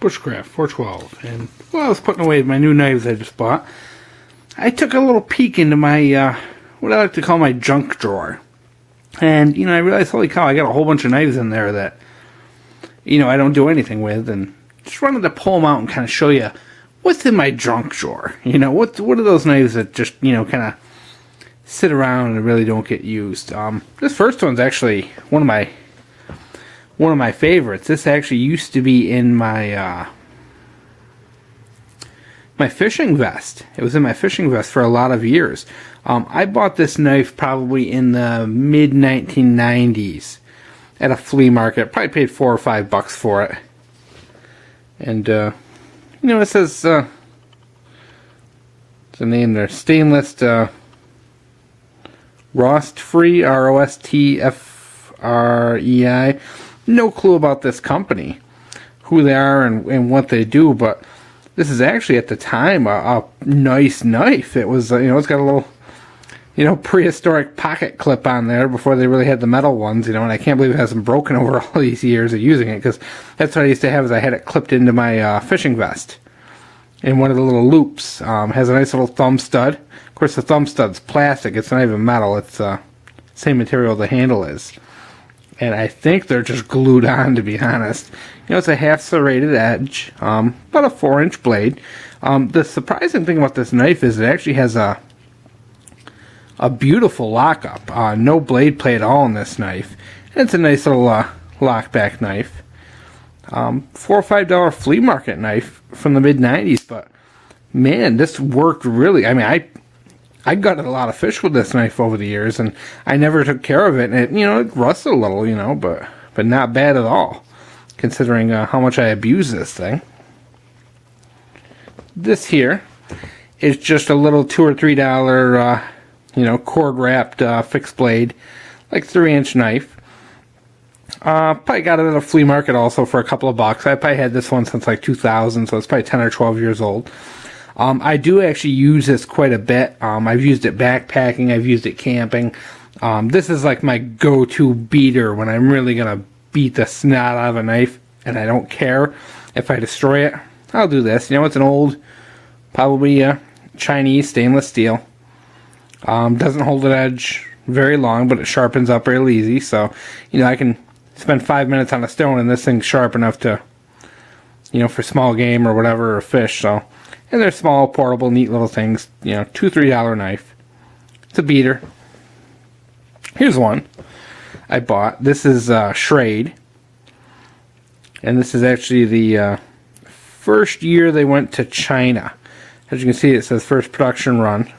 Bushcraft 412. And while I was putting away my new knives I just bought, I took a little peek into my, what I like to call my junk drawer. And, I realized, holy cow, I got a whole bunch of knives in there that, I don't do anything with. And just wanted to pull them out and kind of show you what's in my junk drawer. What are those knives that just, kind of sit around and really don't get used. This first one's actually one of my favorites. This actually used to be in my my fishing vest. It was in my fishing vest for a lot of years. I bought this knife probably in the mid 1990s at a flea market. Probably paid $4 or $5 for it. And it says the name there, stainless. Rost-free, R-O-S-T-F-R-E-I. No clue about this company, who they are and what they do, but this is actually at the time a nice knife. It was, it's got a little, prehistoric pocket clip on there before they really had the metal ones, and I can't believe it hasn't broken over all these years of using it, because that's what I used to have, is I had it clipped into my fishing vest. And one of the little loops has a nice little thumb stud. Of course, the thumb stud's plastic. It's not even metal. It's same material the handle is. And I think they're just glued on, to be honest. It's a half serrated edge, about a 4-inch blade. The surprising thing about this knife is it actually has a beautiful lockup. No blade play at all in this knife. And it's a nice little lockback knife. $4 or $5 flea market knife from the mid-90s, but man, this worked really. I gutted a lot of fish with this knife over the years, and I never took care of it, and it rusted a little, but not bad at all, considering how much I abuse this thing. This here is just a little $2 or $3, cord wrapped fixed blade, like 3-inch knife. Probably got it at a flea market also for a couple of bucks. I probably had this one since like 2000, so it's probably 10 or 12 years old. I do actually use this quite a bit. I've used it backpacking. I've used it camping. This is like my go-to beater when I'm really going to beat the snot out of a knife, and I don't care if I destroy it. I'll do this. It's an old, probably Chinese stainless steel. Doesn't hold an edge very long, but it sharpens up real easy. So, I can spend 5 minutes on a stone and this thing's sharp enough to, for small game or whatever, or fish. So, and they're small, portable, neat little things. $2, $3 knife. It's a beater. Here's one I bought. This is Schrade, and this is actually the first year they went to China. As you can see, it says first production run.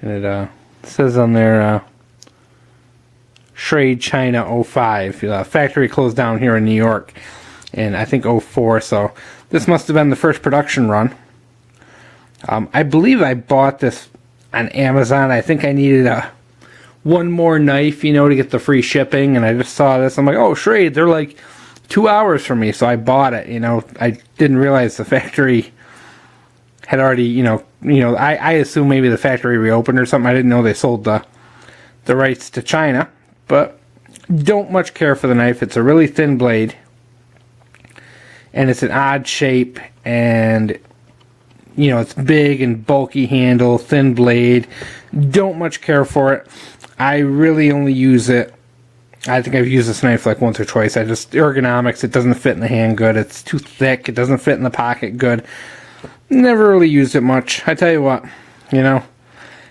And it says on there, Schrade China 05. Factory closed down here in New York in, I think, 04. So this must have been the first production run. I believe I bought this on Amazon. I think I needed one more knife, to get the free shipping. And I just saw this. I'm like, oh, Schrade, they're like 2 hours from me. So I bought it. I didn't realize the factory had already, I assume maybe the factory reopened or something. I didn't know they sold the rights to China, but don't much care for the knife. It's a really thin blade, and it's an odd shape, and, it's big and bulky handle, thin blade. Don't much care for it. I really only use it. I think I've used this knife like once or twice. Ergonomics, it doesn't fit in the hand good. It's too thick. It doesn't fit in the pocket good. Never really used it much. I tell you what,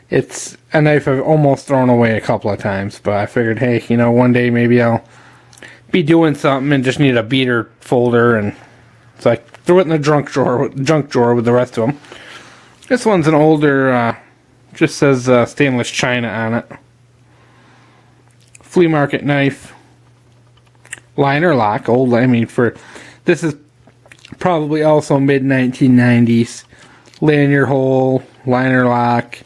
it's a knife I've almost thrown away a couple of times, but I figured, hey, one day maybe I'll be doing something and just need a beater folder, and so I threw it in the junk drawer with the rest of them. This one's an older, just says stainless china on it. Flea market knife. Liner lock. This is probably also mid-1990s. Lanyard hole, liner lock,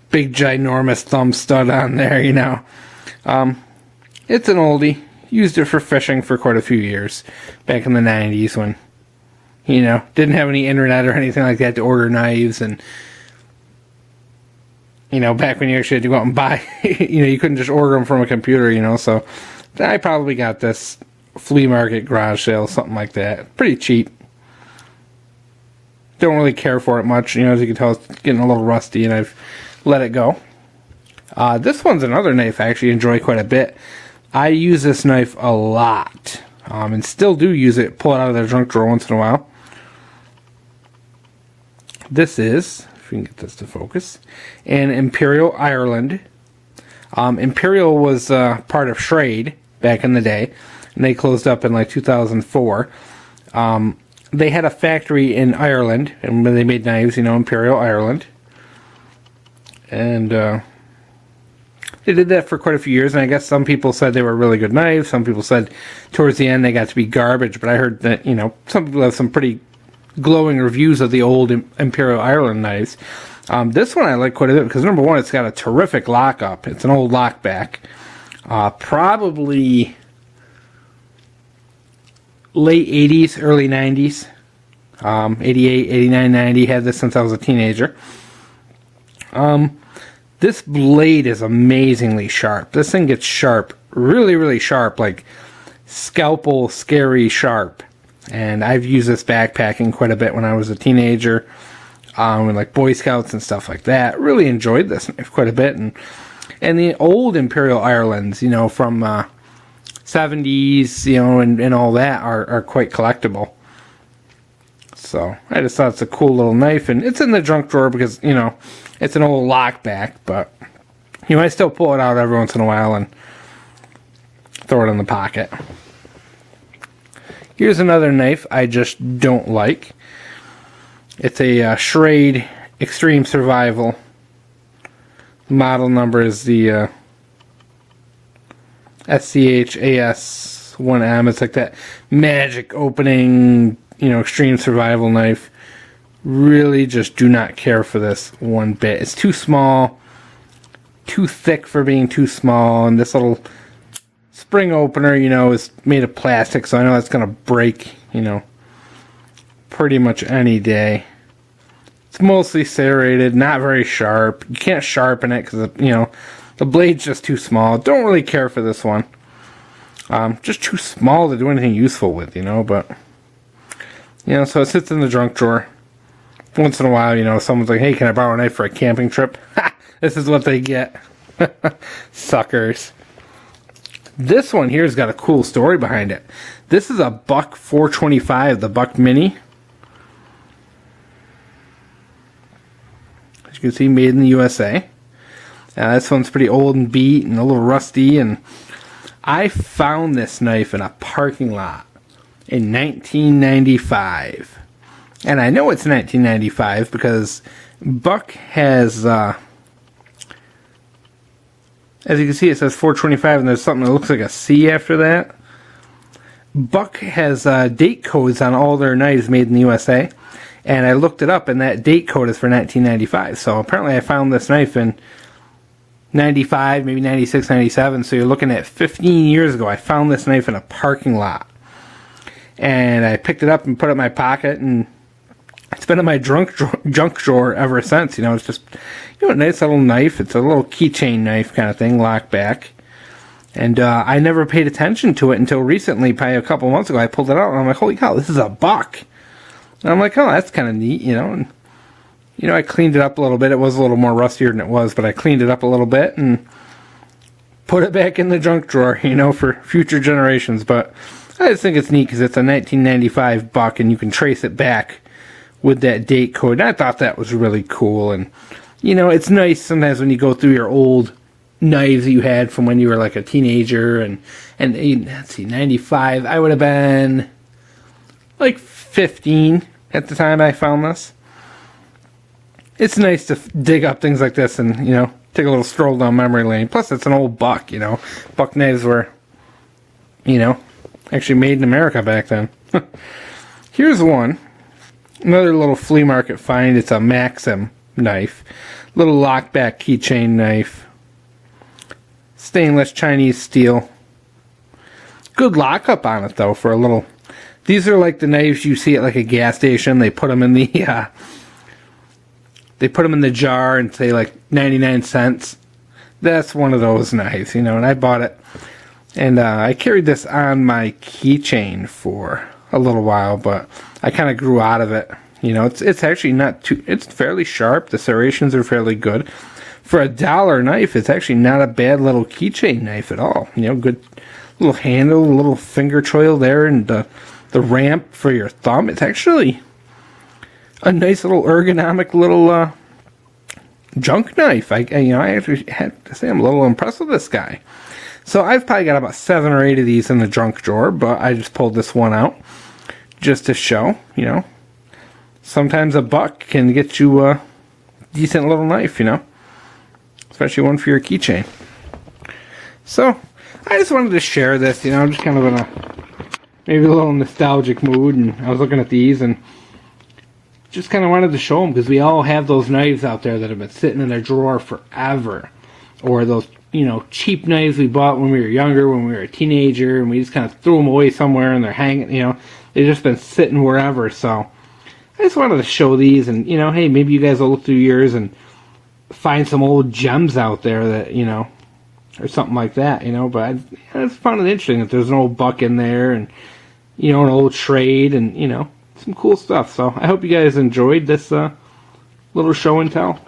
big ginormous thumb stud on there, It's an oldie. Used it for fishing for quite a few years. Back in the 90s when, didn't have any internet or anything like that to order knives, and, back when you actually had to go out and buy, you couldn't just order them from a computer, so I probably got this flea market, garage sale, something like that. Pretty cheap. Don't really care for it much. You know, as you can tell, it's getting a little rusty, and I've let it go. This one's another knife I actually enjoy quite a bit. I use this knife a lot, and still do use it. Pull it out of the junk drawer once in a while. This is, if we can get this to focus, an Imperial Ireland. Imperial was part of Schrade back in the day, and they closed up in like 2004. They had a factory in Ireland, and when they made knives, you know, Imperial Ireland. And they did that for quite a few years, and I guess some people said they were really good knives. Some people said towards the end they got to be garbage, but I heard that, you know, some people have some pretty glowing reviews of the old Imperial Ireland knives. This one I like quite a bit because, number one, it's got a terrific lockup. It's an old lockback. Probably late 80s, early 90s. 88, 89, 90. Had this since I was a teenager. This blade is amazingly sharp. This thing gets sharp, really, really sharp, like scalpel scary sharp. And I've used this backpacking quite a bit when I was a teenager, with like Boy Scouts and stuff like that. Really enjoyed this knife quite a bit. And the old Imperial Irelands, you know, from 70s, you know, and all that are quite collectible. So I just thought it's a cool little knife, and it's in the junk drawer because, you know, it's an old lockback, but you know, I still pull it out every once in a while and throw it in the pocket. Here's another knife I just don't like. It's a Schrade Extreme Survival. Model number is the SCHAS1M. It's like that magic opening, you know, Extreme Survival knife. Really just do not care for this one bit. It's too small, too thick for being too small, and this little spring opener, you know, is made of plastic, so I know that's going to break, you know, pretty much any day. It's mostly serrated, not very sharp. You can't sharpen it because, you know, the blade's just too small. Don't really care for this one. Just too small to do anything useful with, you know, but, you know, so it sits in the junk drawer. Once in a while, you know, someone's like, hey, can I borrow a knife for a camping trip? Ha! This is what they get. Suckers. This one here's got a cool story behind it. This is a Buck 425, the Buck Mini. As you can see, made in the USA. This one's pretty old and beat and a little rusty. And I found this knife in a parking lot in 1995. And I know it's 1995 because Buck has, as you can see, it says 425 and there's something that looks like a C after that. Buck has date codes on all their knives made in the USA. And I looked it up, and that date code is for 1995. So apparently I found this knife in 95, maybe 96, 97. So you're looking at 15 years ago. I found this knife in a parking lot. And I picked it up and put it in my pocket, and it's been in my junk drawer ever since. You know, it's just, you know, a nice little knife. It's a little keychain knife kind of thing, lock back. And I never paid attention to it until recently, probably a couple months ago. I pulled it out, and I'm like, holy cow, this is a Buck. And I'm like, oh, that's kind of neat, you know. And, you know, I cleaned it up a little bit. It was a little more rustier than it was, but I cleaned it up a little bit and put it back in the junk drawer, you know, for future generations. But I just think it's neat because it's a 1995 Buck, and you can trace it back with that date code. And I thought that was really cool. And, you know, it's nice sometimes when you go through your old knives that you had from when you were like a teenager. And let's see, 95, I would have been like 15 at the time I found this. It's nice to dig up things like this and, you know, take a little stroll down memory lane. Plus, it's an old Buck, you know. Buck knives were, you know, actually made in America back then. Here's one. Another little flea market find. It's a Maxim knife. Little lockback keychain knife. Stainless Chinese steel. Good lockup on it, though, for a little... These are like the knives you see at like a gas station. They put them in the... they put them in the jar and say like 99 cents. That's one of those knives, you know, and I bought it And I carried this on my keychain for a little while, but I kind of grew out of it. You know, it's actually not too, it's fairly sharp. The serrations are fairly good. For $1 knife, it's actually not a bad little keychain knife at all. You know, good little handle, a little finger choil there, and the ramp for your thumb. It's actually a nice little ergonomic little junk knife. I actually had to say I'm a little impressed with this guy. So I've probably got about 7 or 8 of these in the junk drawer, but I just pulled this one out just to show, you know. Sometimes a buck can get you a decent little knife, you know. Especially one for your keychain. So, I just wanted to share this, you know, I'm just kind of in a, maybe a little nostalgic mood, and I was looking at these, and just kind of wanted to show them, because we all have those knives out there that have been sitting in their drawer forever. Or those, you know, cheap knives we bought when we were younger, when we were a teenager, and we just kind of threw them away somewhere, and they're hanging, you know, they've just been sitting wherever. So I just wanted to show these, and, you know, hey, maybe you guys will look through yours and find some old gems out there that, you know, or something like that, you know. But I just found it interesting that there's an old buck in there, and, you know, an old Schrade, and, you know, some cool stuff. So I hope you guys enjoyed this little show and tell.